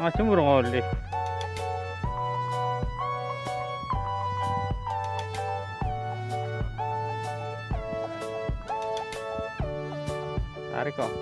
Macam burung oleh. Tarik kok.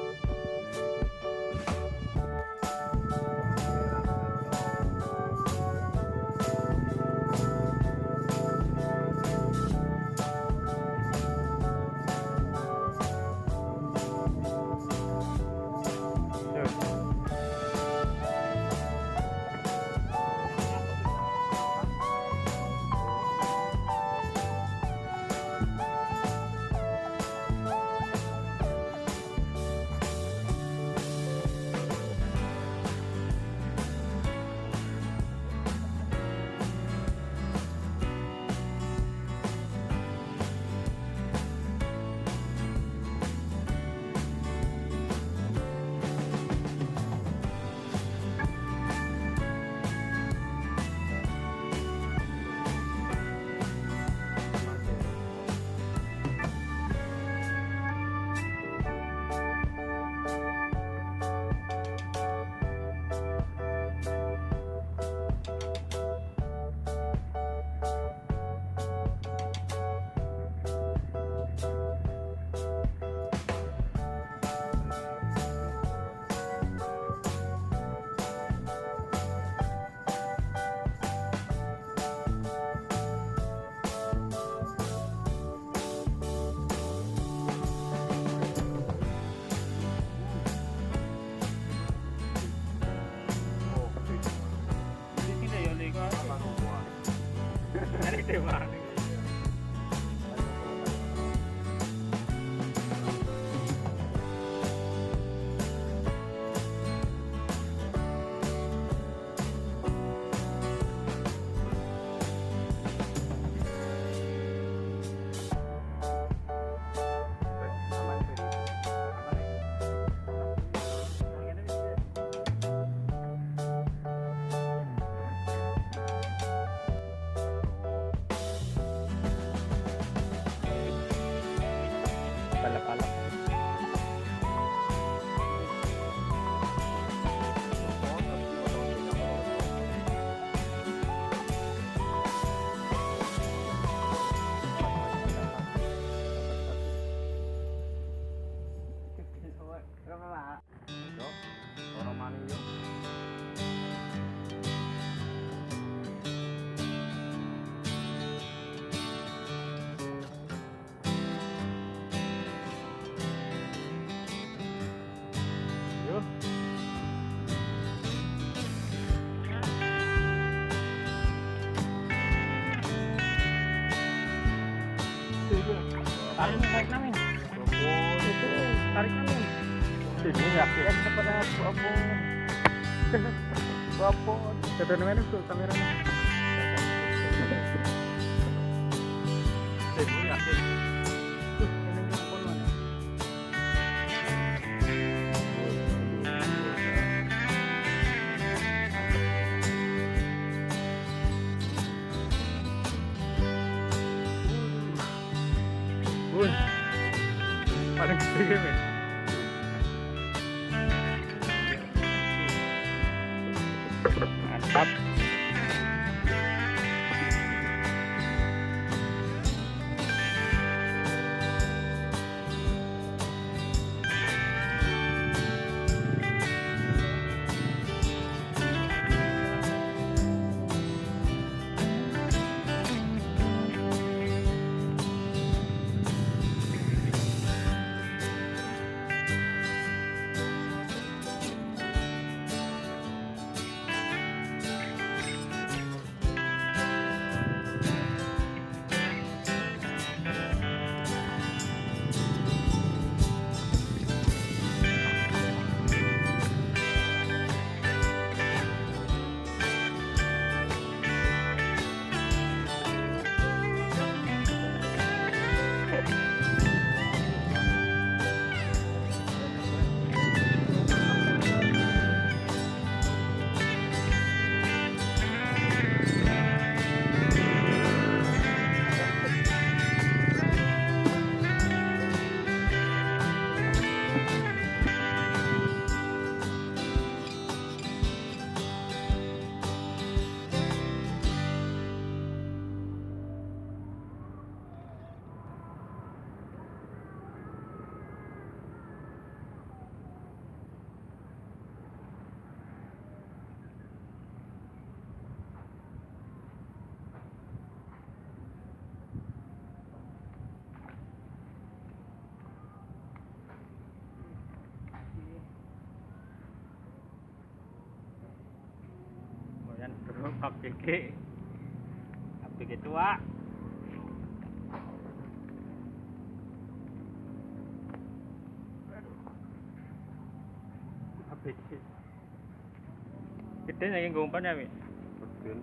Palak-palak. Orang mana yuk? Tarik namin. Itu tarik namin. Ini yakin kepada Bapo. Kata namin itu kameranya. Ini yakin. Ini yang poluan. Bun, paling sedikit nih. Mantap. Oke. Begitu, Wak. Gede yang umpan ya, Mi? Betul.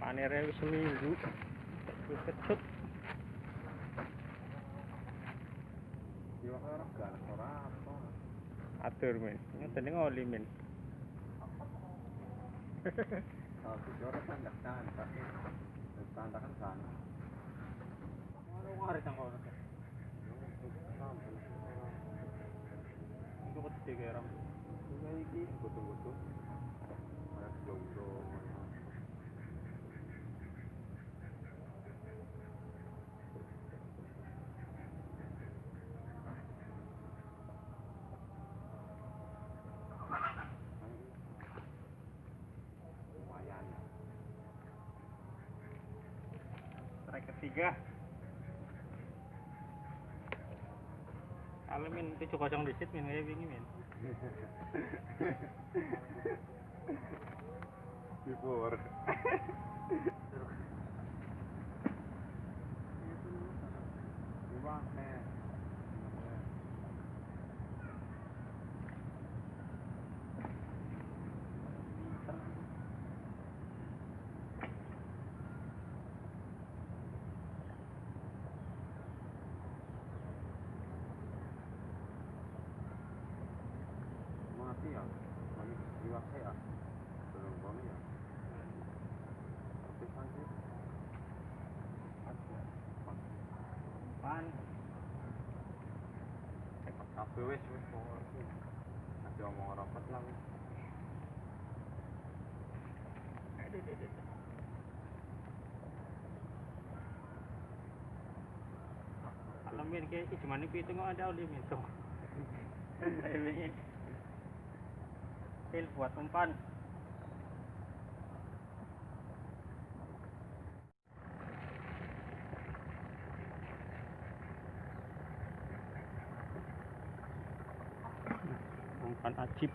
Panernya wis seminggu. Wis kecut. Yo ora gak ora apa. Atur, Min. Ngene ngoli, Min. Kalau bicara tandakan, tapi tandakan sana. Ono ngarit nang kono. Iku peti garam. Iki butuh-butuh. Ada jomblo. Lumayan. Strike ketiga. Kalau Min 7-0 disit Min kayak wingi, Min. Before. Mati ya, kami jiwa saya belum kami ya. Tapi sangsi. Pan. Tapi wes nanti omong rapat lah. Kalau Min kayak cuma itu nggak ada oleh Min tuh. Pil buat umpan. Umpan ajib.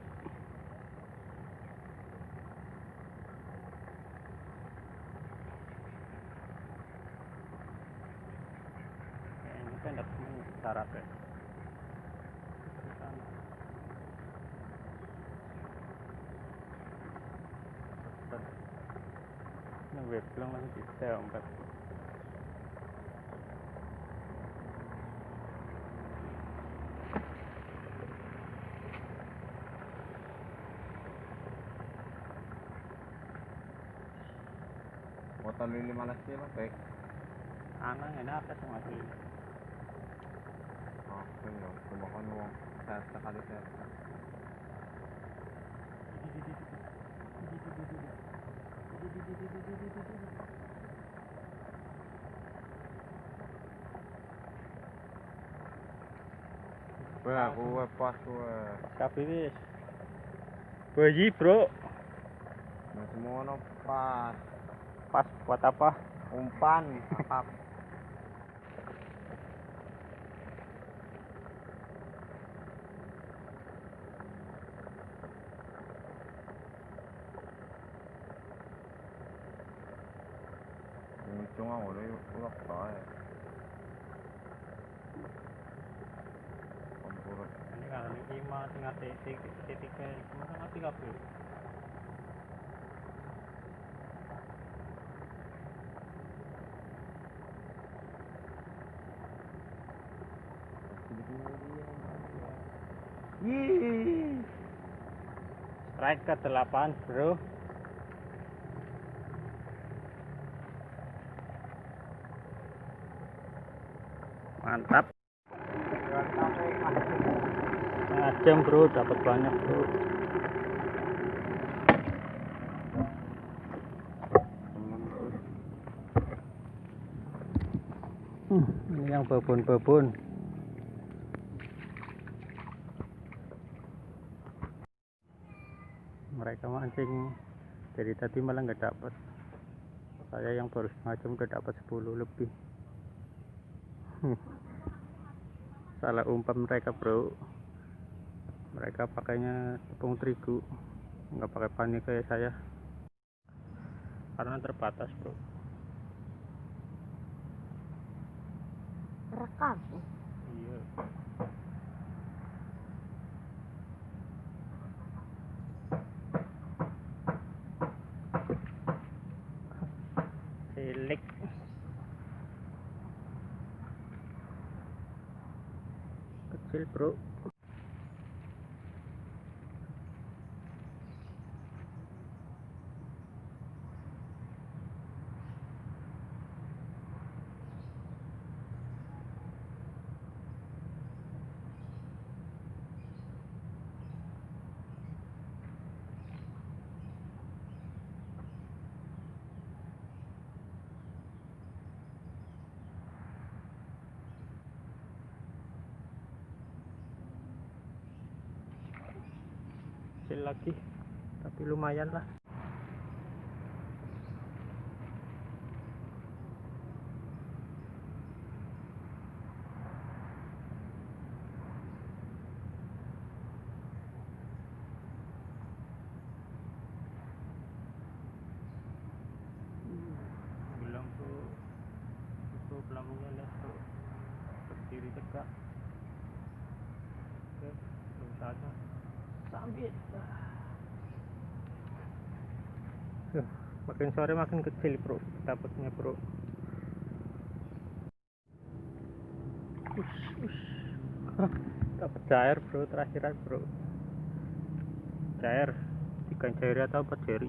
Ini kan dapat syarat ya. Ini web bilang masih bisa umpan. Motor lili malas sih mas, baik. Anak enak apa sama ini? Oh, benar. Kebanyakan uang saya sekali saya. Wah, gue pas gue. Tapi wis. Bayi, Bro. Nah, semua no pas. Pas buat apa? Umpan, akap. Cuma udah ulak saya. Kompor. Ini kalau ini 5 tengah titik kemana ngerti kabel. Strike ke-8, Bro. Mantap. Setengah jam, Bro, dapat banyak, Bro. Ini yang babon-babon. Mereka mancing dari tadi malah nggak dapat. Saya yang baru setengah jam udah dapat 10 lebih. Salah umpan mereka bro, mereka pakainya tepung terigu, nggak pakai panik kayak saya karena terbatas bro. Rekam. Iya. Cilik. Kecil bro. Kecil lagi tapi lumayan lah. Bilang tuh itu pelambungnya lihat tuh berdiri tegak. Oke, belum saja sambit. Makin sore makin kecil bro dapatnya bro. Dapat cair bro, terakhiran bro, cair ikan cair atau apa jeri.